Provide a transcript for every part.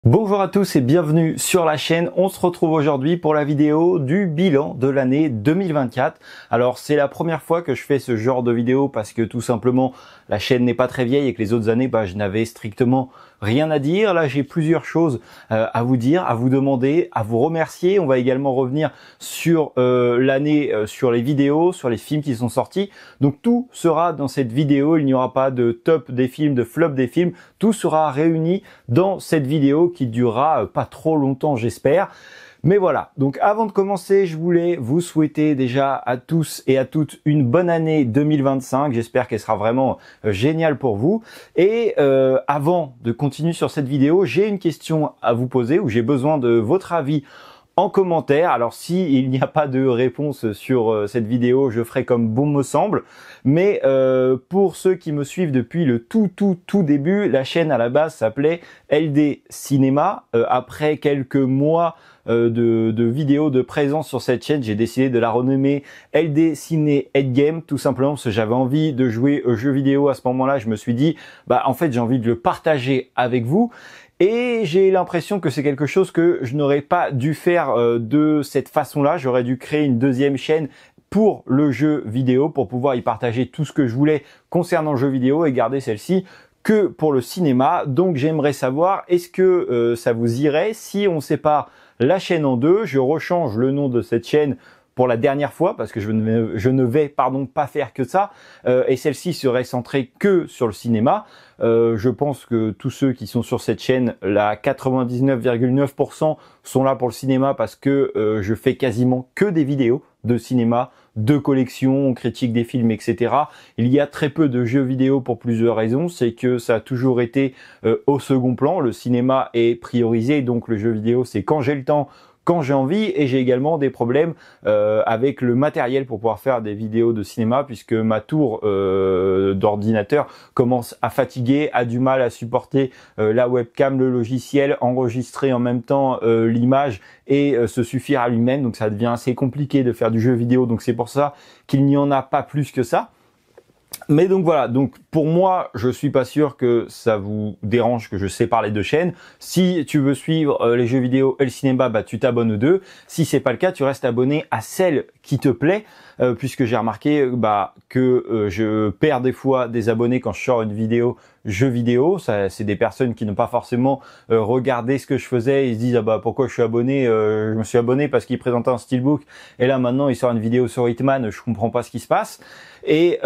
Bonjour à tous et bienvenue sur la chaîne. On se retrouve aujourd'hui pour la vidéo du bilan de l'année 2024. Alors c'est la première fois que je fais ce genre de vidéo parce que tout simplement la chaîne n'est pas très vieille et que les autres années je n'avais strictement rien à dire. Là j'ai plusieurs choses à vous dire, à vous demander, à vous remercier. On va également revenir sur l'année, sur les vidéos, sur les films qui sont sortis. Donc tout sera dans cette vidéo. Il n'y aura pas de top des films, de flop des films. Tout sera réuni dans cette vidéo qui durera pas trop longtemps, j'espère. Mais voilà, donc avant de commencer, je voulais vous souhaiter déjà à tous et à toutes une bonne année 2025. J'espère qu'elle sera vraiment géniale pour vous. Et avant de continuer sur cette vidéo, j'ai une question à vous poser ou j'ai besoin de votre avis en commentaire. Alors si il n'y a pas de réponse sur cette vidéo, je ferai comme bon me semble. Mais pour ceux qui me suivent depuis le tout début, la chaîne à la base s'appelait LD Cinéma. Après quelques mois de vidéos de présence sur cette chaîne, j'ai décidé de la renommer LD Ciné Endgame, tout simplement parce que j'avais envie de jouer aux jeux vidéo à ce moment-là. Je me suis dit, en fait j'ai envie de le partager avec vous. Et j'ai l'impression que c'est quelque chose que je n'aurais pas dû faire de cette façon-là. J'aurais dû créer une deuxième chaîne pour le jeu vidéo, pour pouvoir y partager tout ce que je voulais concernant le jeu vidéo et garder celle-ci que pour le cinéma. Donc j'aimerais savoir, est-ce que ça vous irait si on sépare la chaîne en deux? Je rechange le nom de cette chaîne pour la dernière fois parce que je ne vais pas faire que ça et celle-ci serait centrée que sur le cinéma. Je pense que tous ceux qui sont sur cette chaîne, la 99,9% sont là pour le cinéma parce que je fais quasiment que des vidéos de cinéma, de collection, on critique des films, etc. Il y a très peu de jeux vidéo pour plusieurs raisons. C'est que ça a toujours été au second plan. Le cinéma est priorisé, donc le jeu vidéo, c'est quand j'ai le temps, quand j'ai envie, et j'ai également des problèmes avec le matériel pour pouvoir faire des vidéos de cinéma puisque ma tour d'ordinateur commence à fatiguer, a du mal à supporter la webcam, le logiciel, enregistrer en même temps l'image et se suffire à lui-même, donc ça devient assez compliqué de faire du jeu vidéo, donc c'est pour ça qu'il n'y en a pas plus que ça. Mais donc voilà, donc pour moi, je suis pas sûr que ça vous dérange que je sépare les deux chaînes. Si tu veux suivre les jeux vidéo et le cinéma, tu t'abonnes aux deux. Si c'est pas le cas, tu restes abonné à celle qui te plaît, puisque j'ai remarqué que je perds des fois des abonnés quand je sors une vidéo jeux vidéo. Ça, c'est des personnes qui n'ont pas forcément regardé ce que je faisais. Ils se disent pourquoi je suis abonné, je me suis abonné parce qu'il présentait un steelbook et là maintenant il sort une vidéo sur Hitman, je comprends pas ce qui se passe. Et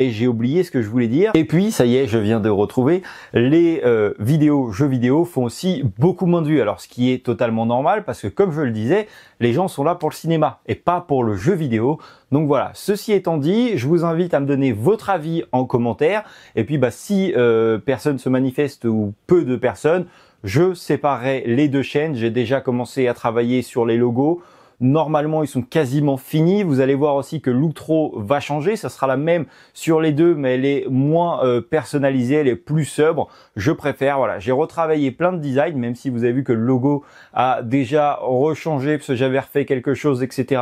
j'ai oublié ce que je voulais dire. Et puis ça y est, je viens de retrouver les jeux vidéo font aussi beaucoup moins de vues. Alors ce qui est totalement normal parce que comme je le disais, les gens sont là pour le cinéma et pas pour le jeu vidéo. Donc voilà, ceci étant dit, je vous invite à me donner votre avis en commentaire. Et puis si personne se manifeste ou peu de personnes, je séparerai les deux chaînes. J'ai déjà commencé à travailler sur les logos. Normalement, ils sont quasiment finis. Vous allez voir aussi que l'outro va changer. Ça sera la même sur les deux, mais elle est moins personnalisée, elle est plus sobre. Je préfère, voilà. J'ai retravaillé plein de designs, même si vous avez vu que le logo a déjà rechangé parce que j'avais refait quelque chose, etc.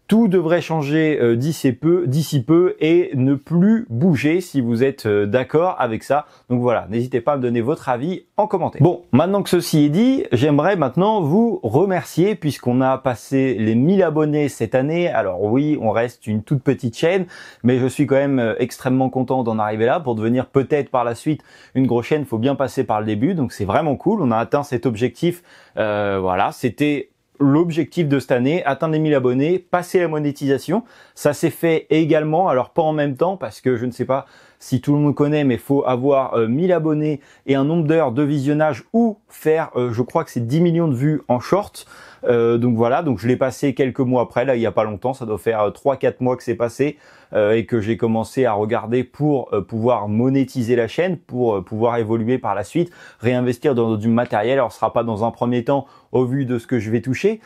Tout devrait changer d'ici peu et ne plus bouger si vous êtes d'accord avec ça. Donc voilà, n'hésitez pas à me donner votre avis en commentaire. Bon, maintenant que ceci est dit, j'aimerais maintenant vous remercier puisqu'on a passé les 1000 abonnés cette année. Alors oui, on reste une toute petite chaîne, mais je suis quand même extrêmement content d'en arriver là. Pour devenir peut-être par la suite une grosse chaîne, il faut bien passer par le début. Donc c'est vraiment cool, on a atteint cet objectif. Voilà, c'était l'objectif de cette année, atteindre les 1000 abonnés, passer la monétisation. Ça s'est fait également, alors pas en même temps parce que je ne sais pas si tout le monde connaît, mais il faut avoir 1000 abonnés et un nombre d'heures de visionnage ou faire, je crois que c'est 10 millions de vues en short. Donc voilà, donc je l'ai passé quelques mois après, là il y a pas longtemps, ça doit faire 3-4 mois que c'est passé et que j'ai commencé à regarder pour pouvoir monétiser la chaîne, pour pouvoir évoluer par la suite, réinvestir dans du matériel. Alors ce sera pas dans un premier temps au vu de ce que je vais toucher.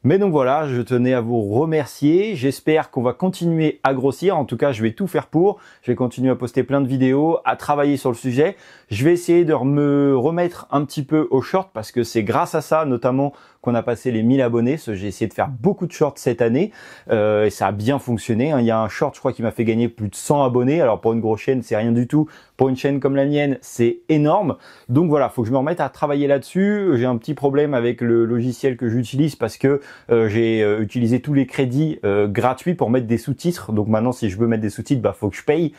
Mais donc voilà, je tenais à vous remercier. J'espère qu'on va continuer à grossir. En tout cas, je vais tout faire pour. Je vais continuer à poster plein de vidéos, à travailler sur le sujet. Je vais essayer de me remettre un petit peu aux shorts parce que c'est grâce à ça notamment qu'on a passé les 1000 abonnés. J'ai essayé de faire beaucoup de shorts cette année et ça a bien fonctionné. Il y a un short, je crois, qui m'a fait gagner plus de 100 abonnés. Alors pour une grosse chaîne, c'est rien du tout. Pour une chaîne comme la mienne, c'est énorme. Donc voilà, faut que je me remette à travailler là-dessus. J'ai un petit problème avec le logiciel que j'utilise parce que j'ai utilisé tous les crédits gratuits pour mettre des sous-titres. Donc maintenant, si je veux mettre des sous-titres, bah faut que je paye.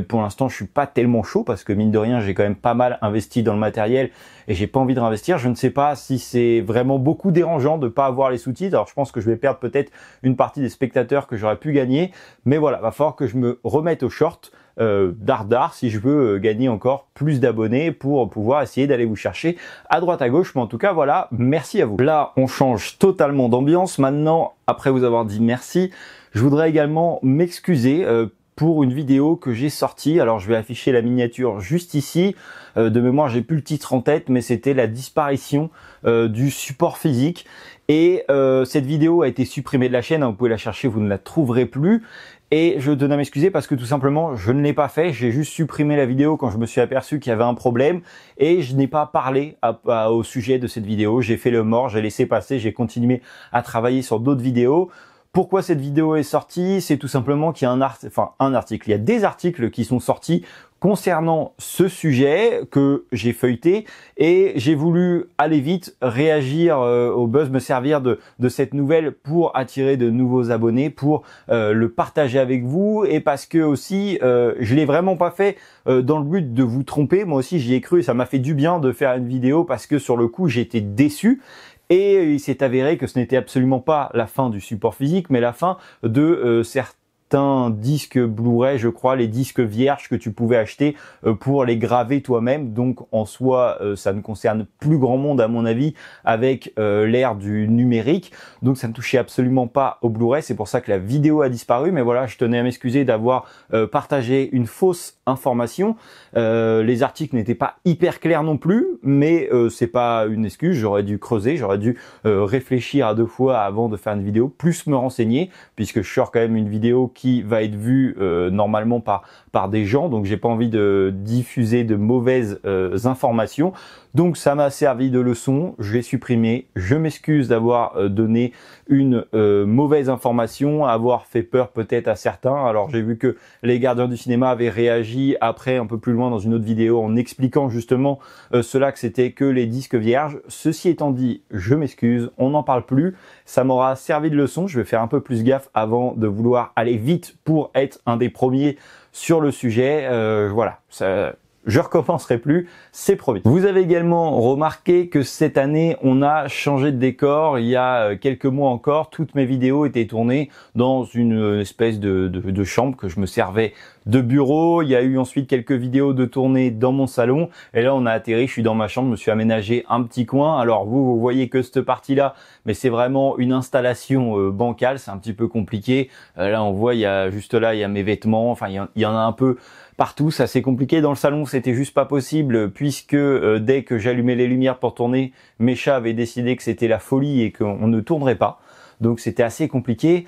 Pour l'instant, je suis pas tellement chaud parce que mine de rien, j'ai quand même pas mal investi dans le matériel et j'ai pas envie de réinvestir. Je ne sais pas si c'est vraiment beaucoup dérangeant de pas avoir les sous-titres. Alors je pense que je vais perdre peut-être une partie des spectateurs que j'aurais pu gagner, mais voilà, va falloir que je me remette au short d'art si je veux gagner encore plus d'abonnés pour pouvoir essayer d'aller vous chercher à droite à gauche. Mais en tout cas voilà, merci à vous. Là on change totalement d'ambiance. Maintenant, après vous avoir dit merci, je voudrais également m'excuser pour une vidéo que j'ai sortie. Alors je vais afficher la miniature juste ici. De mémoire, j'ai plus le titre en tête, mais c'était la disparition du support physique. Et cette vidéo a été supprimée de la chaîne. Vous pouvez la chercher, vous ne la trouverez plus. Et je tenais à m'excuser parce que tout simplement, je ne l'ai pas fait. J'ai juste supprimé la vidéo quand je me suis aperçu qu'il y avait un problème. Et je n'ai pas parlé au sujet de cette vidéo. J'ai fait le mort, j'ai laissé passer, j'ai continué à travailler sur d'autres vidéos. Pourquoi cette vidéo est sortie? C'est tout simplement qu'il y a un article. Il y a des articles qui sont sortis concernant ce sujet que j'ai feuilleté et j'ai voulu aller vite, réagir au buzz, me servir de cette nouvelle pour attirer de nouveaux abonnés, pour le partager avec vous et parce que aussi je l'ai vraiment pas fait dans le but de vous tromper. Moi aussi j'y ai cru et ça m'a fait du bien de faire une vidéo parce que sur le coup j'étais déçu. Et il s'est avéré que ce n'était absolument pas la fin du support physique, mais la fin de certains disques Blu-ray, je crois, les disques vierges que tu pouvais acheter pour les graver toi-même. Donc en soi, ça ne concerne plus grand monde à mon avis avec l'ère du numérique. Donc ça ne touchait absolument pas au Blu-ray. C'est pour ça que la vidéo a disparu. Mais voilà, je tenais à m'excuser d'avoir partagé une fausse information. Les articles n'étaient pas hyper clairs non plus, mais c'est pas une excuse. J'aurais dû creuser, j'aurais dû réfléchir à deux fois avant de faire une vidéo, plus me renseigner, puisque je sors quand même une vidéo qui va être vue normalement par des gens, donc j'ai pas envie de diffuser de mauvaises informations. Donc ça m'a servi de leçon, je l'ai supprimé, je m'excuse d'avoir donné une mauvaise information, avoir fait peur peut-être à certains. Alors j'ai vu que les gardiens du cinéma avaient réagi après un peu plus loin dans une autre vidéo en expliquant justement cela, que c'était que les disques vierges. Ceci étant dit, je m'excuse, on n'en parle plus, ça m'aura servi de leçon, je vais faire un peu plus gaffe avant de vouloir aller vite pour être un des premiers sur le sujet. Voilà, je recommencerai plus, c'est promis. Vous avez également remarqué que cette année, on a changé de décor. Il y a quelques mois encore, toutes mes vidéos étaient tournées dans une espèce de chambre que je me servais de bureau. Il y a eu ensuite quelques vidéos de tournée dans mon salon. Et là, on a atterri, je suis dans ma chambre, je me suis aménagé un petit coin. Alors vous voyez que cette partie-là, mais c'est vraiment une installation bancale, c'est un petit peu compliqué. Là, on voit, il y a juste là, il y a mes vêtements. Enfin, il y en a un peu partout, ça c'est compliqué. Dans le salon, c'était juste pas possible puisque dès que j'allumais les lumières pour tourner, mes chats avaient décidé que c'était la folie et qu'on ne tournerait pas. Donc c'était assez compliqué.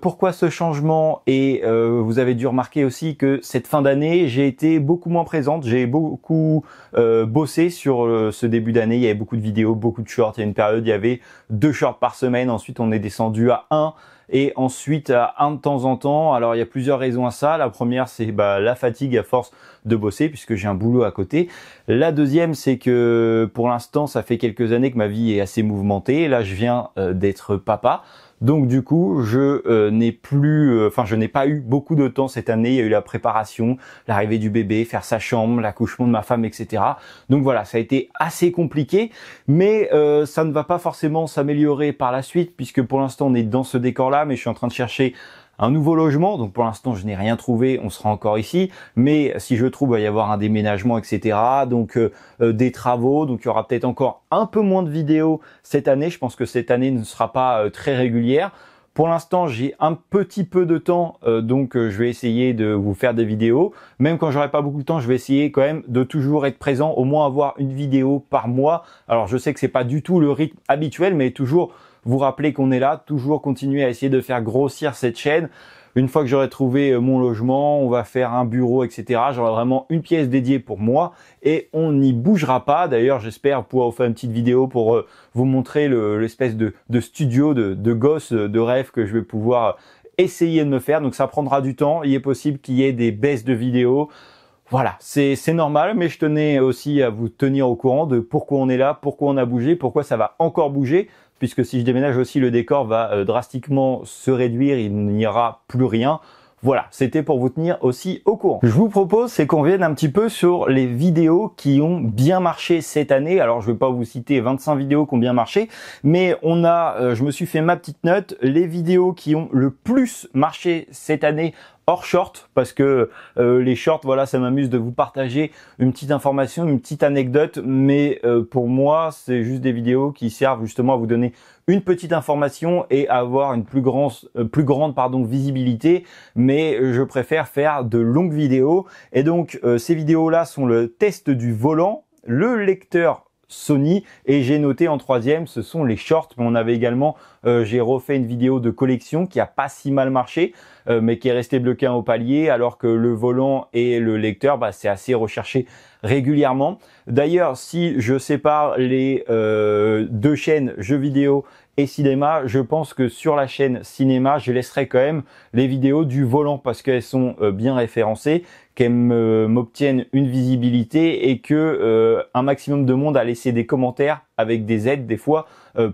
Pourquoi ce changement? Et vous avez dû remarquer aussi que cette fin d'année, j'ai été beaucoup moins présente. J'ai beaucoup bossé sur ce début d'année. Il y avait beaucoup de vidéos, beaucoup de shorts. Il y a une période, il y avait 2 shorts par semaine. Ensuite, on est descendu à 1. Et ensuite à un de temps en temps. Alors il y a plusieurs raisons à ça. La première, c'est la fatigue à force de bosser puisque j'ai un boulot à côté. La deuxième, c'est que pour l'instant, ça fait quelques années que ma vie est assez mouvementée. Là, je viens d'être papa. Donc du coup, je n'ai pas eu beaucoup de temps cette année. Il y a eu la préparation, l'arrivée du bébé, faire sa chambre, l'accouchement de ma femme, etc. Donc voilà, ça a été assez compliqué, mais ça ne va pas forcément s'améliorer par la suite puisque pour l'instant on est dans ce décor-là, mais je suis en train de chercher un nouveau logement. Donc pour l'instant je n'ai rien trouvé, on sera encore ici, mais si je trouve, il va y avoir un déménagement, etc. Donc des travaux, donc il y aura peut-être encore un peu moins de vidéos cette année. Je pense que cette année ne sera pas très régulière. Pour l'instant, j'ai un petit peu de temps, donc je vais essayer de vous faire des vidéos. Même quand j'aurai pas beaucoup de temps, je vais essayer quand même de toujours être présent, au moins avoir une vidéo par mois. Alors je sais que c'est pas du tout le rythme habituel, mais toujours vous rappeler qu'on est là, toujours continuer à essayer de faire grossir cette chaîne. Une fois que j'aurai trouvé mon logement, on va faire un bureau, etc. J'aurai vraiment une pièce dédiée pour moi et on n'y bougera pas. D'ailleurs, j'espère pouvoir vous faire une petite vidéo pour vous montrer l'espèce de studio de gosse, de rêve que je vais pouvoir essayer de me faire. Donc ça prendra du temps. Il est possible qu'il y ait des baisses de vidéos. Voilà, c'est normal, mais je tenais aussi à vous tenir au courant de pourquoi on est là, pourquoi on a bougé, pourquoi ça va encore bouger, puisque si je déménage aussi, le décor va drastiquement se réduire, il n'y aura plus rien. Voilà, c'était pour vous tenir aussi au courant. Je vous propose, c'est qu'on vienne un petit peu sur les vidéos qui ont bien marché cette année. Alors, je vais pas vous citer 25 vidéos qui ont bien marché, mais on a, je me suis fait ma petite note, les vidéos qui ont le plus marché cette année hors short, parce que les shorts, voilà, ça m'amuse de vous partager une petite information, une petite anecdote, mais pour moi, c'est juste des vidéos qui servent justement à vous donner une petite information et avoir une plus grande visibilité, mais je préfère faire de longues vidéos. Et donc, ces vidéos-là sont le test du volant, le lecteur Sony, et j'ai noté en troisième, ce sont les shorts. Mais on avait également, j'ai refait une vidéo de collection qui a pas si mal marché, mais qui est resté bloqué en haut palier, alors que le volant et le lecteur, c'est assez recherché régulièrement. D'ailleurs, si je sépare les deux chaînes jeux vidéo et cinéma, je pense que sur la chaîne cinéma, je laisserai quand même les vidéos du volant parce qu'elles sont bien référencées, qu'elles m'obtiennent une visibilité et que un maximum de monde a laissé des commentaires avec des aides des fois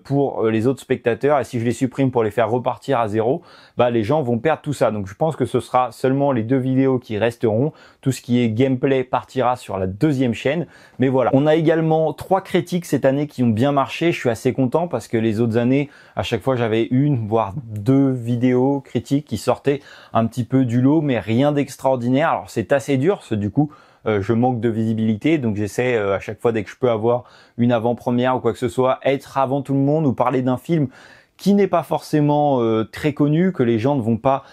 pour les autres spectateurs, et si je les supprime pour les faire repartir à zéro, les gens vont perdre tout ça. Donc je pense que ce sera seulement les deux vidéos qui resteront. Tout ce qui est gameplay partira sur la deuxième chaîne. Mais voilà, on a également 3 critiques cette année qui ont bien marché. Je suis assez content parce que les autres années, à chaque fois j'avais une voire 2 vidéos critiques qui sortaient un petit peu du lot, mais rien d'extraordinaire. Alors c'est assez dur, parce que du coup je manque de visibilité, donc j'essaie à chaque fois dès que je peux avoir une avant-première ou quoi que ce soit, être avant tout le monde ou parler d'un film qui n'est pas forcément très connu, que les gens ne vont pas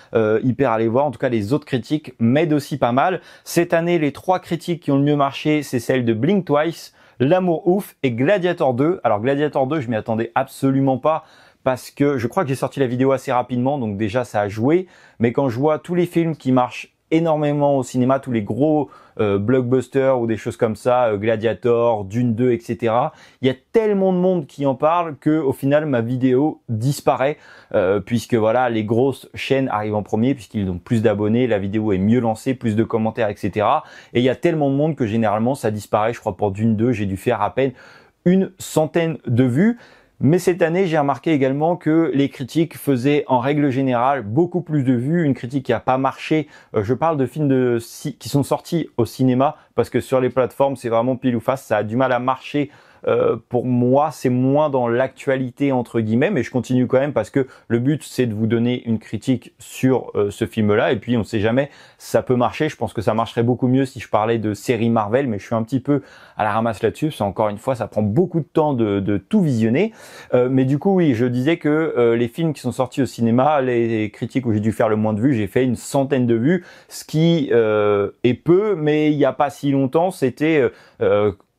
hyper aller voir. En tout cas, les autres critiques m'aident aussi pas mal. Cette année, les 3 critiques qui ont le mieux marché, c'est celles de Blink Twice, L'Amour Ouf et Gladiator 2. Alors Gladiator 2, je m'y attendais absolument pas, parce que je crois que j'ai sorti la vidéo assez rapidement, donc déjà ça a joué. Mais quand je vois tous les films qui marchent énormément au cinéma, tous les gros blockbusters ou des choses comme ça, Gladiator, Dune 2, etc. Il y a tellement de monde qui en parle que au final ma vidéo disparaît puisque voilà, les grosses chaînes arrivent en premier puisqu'ils ont plus d'abonnés, la vidéo est mieux lancée, plus de commentaires, etc. Et il y a tellement de monde que généralement ça disparaît. Je crois pour Dune 2, j'ai dû faire à peine une centaine de vues. Mais cette année, j'ai remarqué également que les critiques faisaient en règle générale beaucoup plus de vues. Une critique qui n'a pas marché, je parle de films qui sont sortis au cinéma, parce que sur les plateformes, c'est vraiment pile ou face, ça a du mal à marcher. Pour moi, c'est moins dans l'actualité entre guillemets, mais je continue quand même parce que le but c'est de vous donner une critique sur ce film-là, et puis on ne sait jamais, ça peut marcher. Je pense que ça marcherait beaucoup mieux si je parlais de séries Marvel, mais je suis un petit peu à la ramasse là-dessus, parce qu'encore une fois, ça prend beaucoup de temps de tout visionner. Mais du coup, oui, je disais que les films qui sont sortis au cinéma, les critiques où j'ai dû faire le moins de vues, j'ai fait une centaine de vues, ce qui est peu, mais il n'y a pas si longtemps, c'était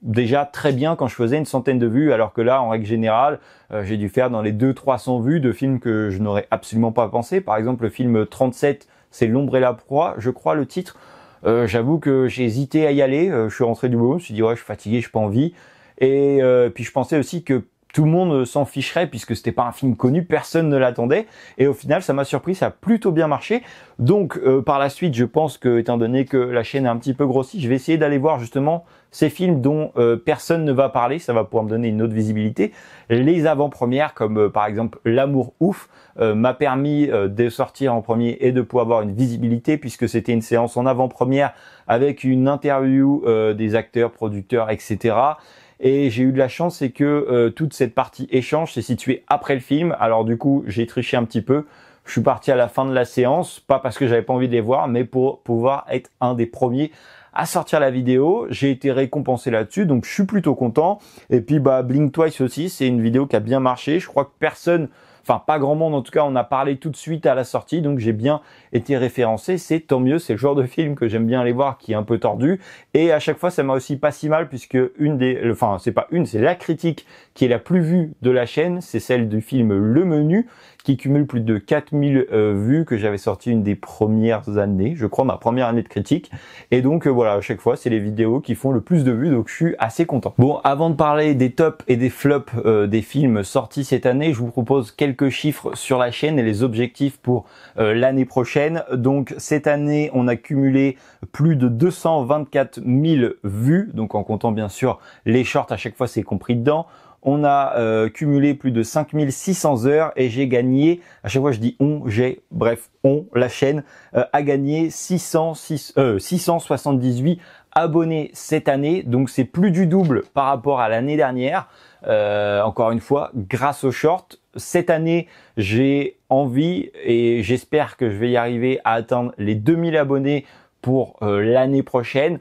déjà très bien quand je faisais une centaine de vues, alors que là, en règle générale, j'ai dû faire dans les 200-300 vues de films que je n'aurais absolument pas pensé. Par exemple, le film 37, c'est L'ombre et la proie, je crois le titre. J'avoue que j'ai hésité à y aller. Je suis rentré du boulot, je me suis dit ouais, je suis fatigué, j'ai pas envie. Et puis je pensais aussi que tout le monde s'en ficherait puisque c'était pas un film connu, personne ne l'attendait. Et au final, ça m'a surpris, ça a plutôt bien marché. Donc par la suite, je pense que, étant donné que la chaîne a un petit peu grossi, je vais essayer d'aller voir justement ces films dont personne ne va parler. Ça va pouvoir me donner une autre visibilité. Les avant-premières, comme par exemple L'Amour Ouf, m'a permis de sortir en premier et de pouvoir avoir une visibilité, puisque c'était une séance en avant-première avec une interview des acteurs, producteurs, etc. Et j'ai eu de la chance, c'est que toute cette partie échange s'est située après le film. Alors du coup, j'ai triché un petit peu. Je suis parti à la fin de la séance, pas parce que j'avais pas envie de les voir, mais pour pouvoir être un des premiers à sortir la vidéo. J'ai été récompensé là-dessus, donc je suis plutôt content. Et puis Blink Twice aussi, c'est une vidéo qui a bien marché. Je crois que personne enfin pas grand monde en tout cas, on a parlé tout de suite à la sortie, donc j'ai bien été référencé, c'est tant mieux, c'est le genre de film que j'aime bien aller voir, qui est un peu tordu, et à chaque fois ça m'a aussi pas si mal, puisque c'est la critique qui est la plus vue de la chaîne, c'est celle du film Le Menu, qui cumule plus de 4000 vues, que j'avais sorti une des premières années, je crois ma première année de critique, et donc voilà, à chaque fois c'est les vidéos qui font le plus de vues, donc je suis assez content. Bon, avant de parler des tops et des flops des films sortis cette année, je vous propose quelques chiffres sur la chaîne et les objectifs pour l'année prochaine. Donc cette année on a cumulé plus de 224 000 vues, donc en comptant bien sûr les shorts, à chaque fois c'est compris dedans. On a cumulé plus de 5600 heures et j'ai gagné, à chaque fois je dis la chaîne a gagné 678 abonnés cette année, donc c'est plus du double par rapport à l'année dernière. Encore une fois, grâce aux shorts, cette année j'ai envie et j'espère que je vais y arriver à atteindre les 2000 abonnés pour l'année prochaine.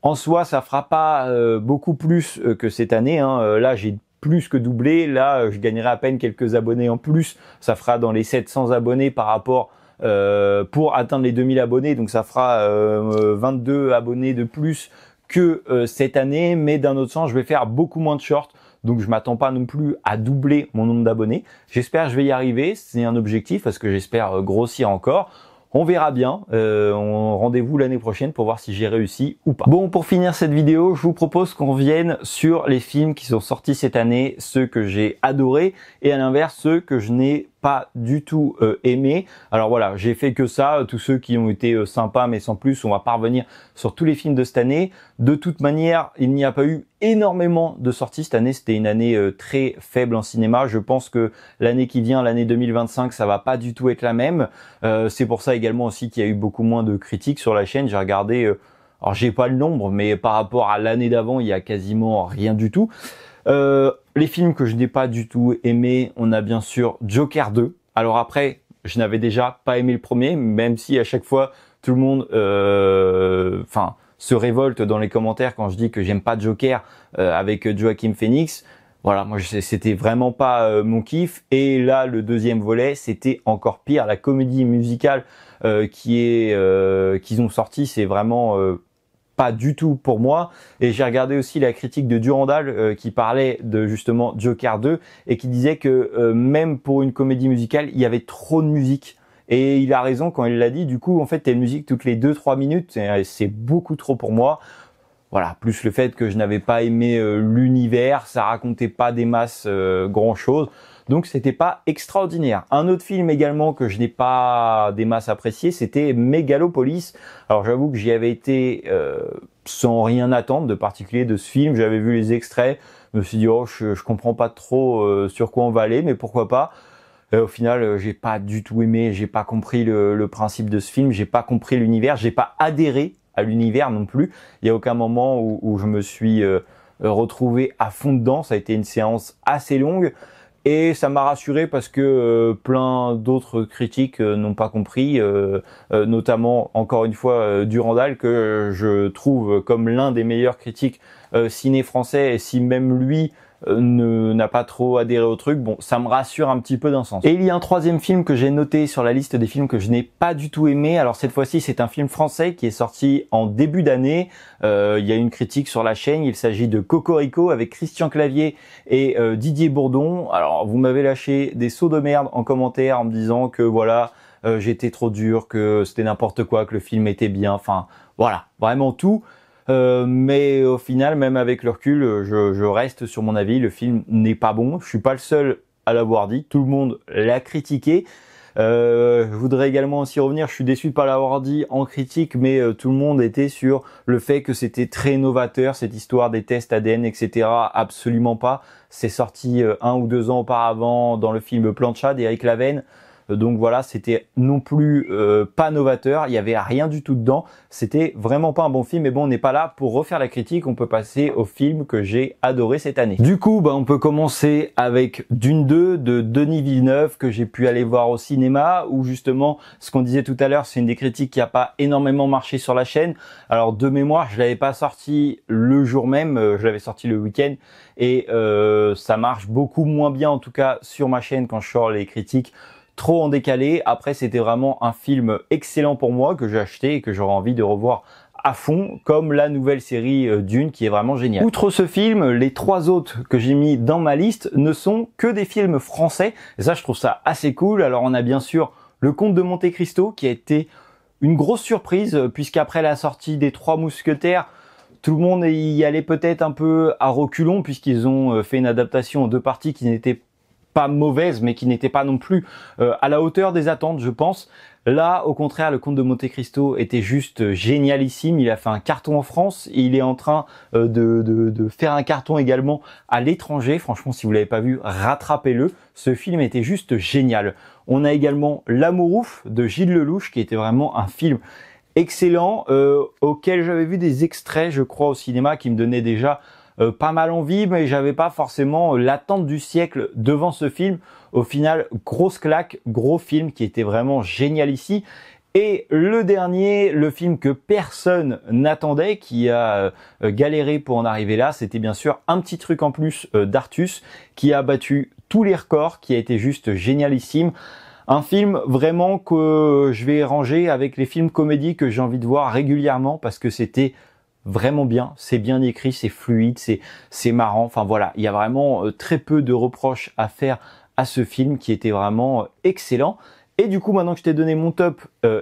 En soi, ça fera pas beaucoup plus que cette année, hein. Là, j'ai plus que doublé. Là, je gagnerai à peine quelques abonnés en plus. Ça fera dans les 700 abonnés par rapport pour atteindre les 2000 abonnés. Donc, ça fera 22 abonnés de plus que cette année. Mais d'un autre sens, je vais faire beaucoup moins de shorts. Donc, je m'attends pas non plus à doubler mon nombre d'abonnés. J'espère que je vais y arriver. C'est un objectif parce que j'espère grossir encore. On verra bien, rendez-vous l'année prochaine pour voir si j'ai réussi ou pas. Bon, pour finir cette vidéo, je vous propose qu'on vienne sur les films qui sont sortis cette année, ceux que j'ai adorés, et à l'inverse, ceux que je n'ai pas du tout aimé. Alors voilà, j'ai fait que ça, tous ceux qui ont été sympas mais sans plus, on va pas revenir sur tous les films de cette année. De toute manière, il n'y a pas eu énormément de sorties cette année, c'était une année très faible en cinéma. Je pense que l'année qui vient, l'année 2025, ça va pas du tout être la même. C'est pour ça également aussi qu'il y a eu beaucoup moins de critiques sur la chaîne. J'ai regardé, alors j'ai pas le nombre, mais par rapport à l'année d'avant, il y a quasiment rien du tout. Les films que je n'ai pas du tout aimé, on a bien sûr Joker 2. Alors après, je n'avais déjà pas aimé le premier, même si à chaque fois tout le monde se révolte dans les commentaires quand je dis que j'aime pas Joker avec Joaquin Phoenix. Voilà, moi c'était vraiment pas mon kiff. Et là, le deuxième volet, c'était encore pire. La comédie musicale qu'ils ont sorti, c'est vraiment pas du tout pour moi. Et j'ai regardé aussi la critique de Durandal qui parlait de justement Joker 2 et qui disait que même pour une comédie musicale, il y avait trop de musique. Et il a raison quand il l'a dit. Du coup, en fait, t'as une musique toutes les 2-3 minutes. C'est beaucoup trop pour moi. Voilà, plus le fait que je n'avais pas aimé l'univers, ça racontait pas des masses grand chose. Donc c'était pas extraordinaire. Un autre film également que je n'ai pas des masses apprécié, c'était Megalopolis. Alors j'avoue que j'y avais été sans rien attendre de particulier de ce film. J'avais vu les extraits, je me suis dit oh je comprends pas trop sur quoi on va aller, mais pourquoi pas. Au final, j'ai pas du tout aimé, j'ai pas compris le principe de ce film, j'ai pas compris l'univers, j'ai pas adhéré à l'univers non plus. Il y a aucun moment où je me suis retrouvé à fond dedans. Ça a été une séance assez longue. Et ça m'a rassuré parce que plein d'autres critiques n'ont pas compris, notamment encore une fois Durandal, que je trouve comme l'un des meilleurs critiques ciné français, et si même lui n'a pas trop adhéré au truc, bon, ça me rassure un petit peu d'un sens. Et il y a un troisième film que j'ai noté sur la liste des films que je n'ai pas du tout aimé. Alors cette fois-ci, c'est un film français qui est sorti en début d'année. Il y a une critique sur la chaîne. Il s'agit de Cocorico avec Christian Clavier et Didier Bourdon. Alors vous m'avez lâché des sauts de merde en commentaire en me disant que voilà, j'étais trop dur, que c'était n'importe quoi, que le film était bien. Enfin voilà, vraiment tout. Mais au final, même avec le recul, je reste sur mon avis. Le film n'est pas bon. Je suis pas le seul à l'avoir dit. Tout le monde l'a critiqué. Je voudrais également aussi revenir. Je suis déçu de pas l'avoir dit en critique, mais tout le monde était sur le fait que c'était très novateur cette histoire des tests ADN, etc. Absolument pas. C'est sorti 1 ou 2 ans auparavant dans le film Plan de chat d'Éric Lavenne. Donc voilà, c'était non plus pas novateur, il y avait rien du tout dedans. C'était vraiment pas un bon film, mais bon, on n'est pas là pour refaire la critique, on peut passer au film que j'ai adoré cette année. Du coup, on peut commencer avec Dune 2 de Denis Villeneuve que j'ai pu aller voir au cinéma, où justement, ce qu'on disait tout à l'heure, c'est une des critiques qui a pas énormément marché sur la chaîne. Alors de mémoire, je l'avais pas sorti le jour même, je l'avais sorti le week-end, et ça marche beaucoup moins bien en tout cas sur ma chaîne quand je sors les critiques trop en décalé. Après, c'était vraiment un film excellent pour moi que j'ai acheté et que j'aurais envie de revoir à fond, comme la nouvelle série Dune qui est vraiment géniale. Outre ce film, les 3 autres que j'ai mis dans ma liste ne sont que des films français, et ça je trouve ça assez cool. Alors on a bien sûr Le Comte de Monte-Cristo qui a été une grosse surprise, puisqu'après la sortie des 3 Mousquetaires, tout le monde y allait peut-être un peu à reculons, puisqu'ils ont fait une adaptation en 2 parties qui n'était pas mauvaise, mais qui n'était pas non plus à la hauteur des attentes, je pense. Là, au contraire, Le Comte de Monte-Cristo était juste génialissime. Il a fait un carton en France et il est en train de faire un carton également à l'étranger. Franchement, si vous l'avez pas vu, rattrapez-le. Ce film était juste génial. On a également L'Amour ouf de Gilles Lelouch, qui était vraiment un film excellent, auquel j'avais vu des extraits, je crois, au cinéma, qui me donnaient déjà pas mal envie, mais j'avais pas forcément l'attente du siècle devant ce film. Au final, grosse claque, gros film qui était vraiment génial ici. Et le dernier, le film que personne n'attendait, qui a galéré pour en arriver là, c'était bien sûr Un petit truc en plus d'Artus, qui a battu tous les records, qui a été juste génialissime. Un film vraiment que je vais ranger avec les films comédies que j'ai envie de voir régulièrement, parce que c'était vraiment bien, c'est bien écrit, c'est fluide, c'est marrant. Enfin voilà, il y a vraiment très peu de reproches à faire à ce film qui était vraiment excellent. Et du coup, maintenant que je t'ai donné mon top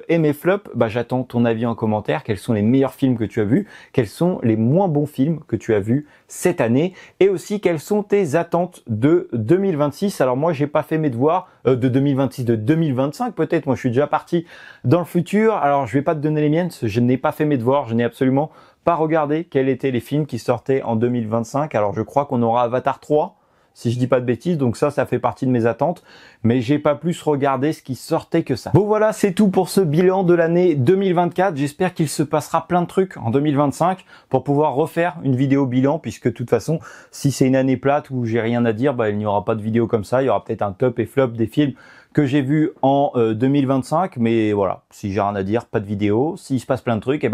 et mes flops, j'attends ton avis en commentaire. Quels sont les meilleurs films que tu as vus? Quels sont les moins bons films que tu as vus cette année? Et aussi, quelles sont tes attentes de 2026? Alors moi, j'ai pas fait mes devoirs de 2026, de 2025 peut-être. Moi, je suis déjà parti dans le futur. Alors, je vais pas te donner les miennes. Je n'ai pas fait mes devoirs. Je n'ai absolument pas regardé quels étaient les films qui sortaient en 2025. Alors, je crois qu'on aura Avatar 3. Si je dis pas de bêtises, donc ça fait partie de mes attentes, mais j'ai pas plus regardé ce qui sortait que ça. Bon voilà, c'est tout pour ce bilan de l'année 2024. J'espère qu'il se passera plein de trucs en 2025 pour pouvoir refaire une vidéo bilan, puisque de toute façon, si c'est une année plate où j'ai rien à dire, il n'y aura pas de vidéo comme ça. Il y aura peut-être un top et flop des films que j'ai vus en 2025, mais voilà, si j'ai rien à dire, pas de vidéo. S'il se passe plein de trucs,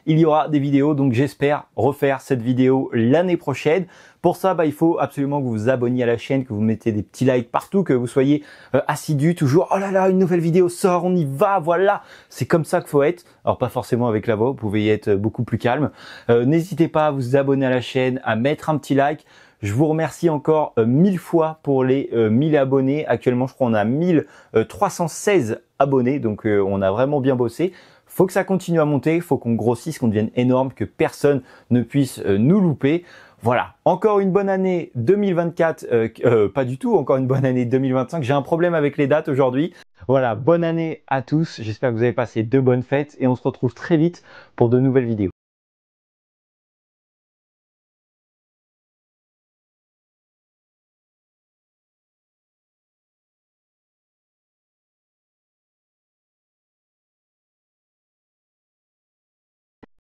il y aura des vidéos, donc j'espère refaire cette vidéo l'année prochaine. Pour ça, il faut absolument que vous vous abonniez à la chaîne, que vous mettez des petits likes partout, que vous soyez assidus toujours. Oh là là, une nouvelle vidéo sort, on y va, voilà. C'est comme ça qu'il faut être. Alors pas forcément avec la voix, vous pouvez y être beaucoup plus calme. N'hésitez pas à vous abonner à la chaîne, à mettre un petit like. Je vous remercie encore 1000 fois pour les 1000 abonnés. Actuellement, je crois qu'on a 1316 abonnés, donc on a vraiment bien bossé. Faut que ça continue à monter, faut qu'on grossisse, qu'on devienne énorme, que personne ne puisse nous louper. Voilà, encore une bonne année 2024, pas du tout, encore une bonne année 2025. J'ai un problème avec les dates aujourd'hui. Voilà, bonne année à tous. J'espère que vous avez passé de bonnes fêtes et on se retrouve très vite pour de nouvelles vidéos.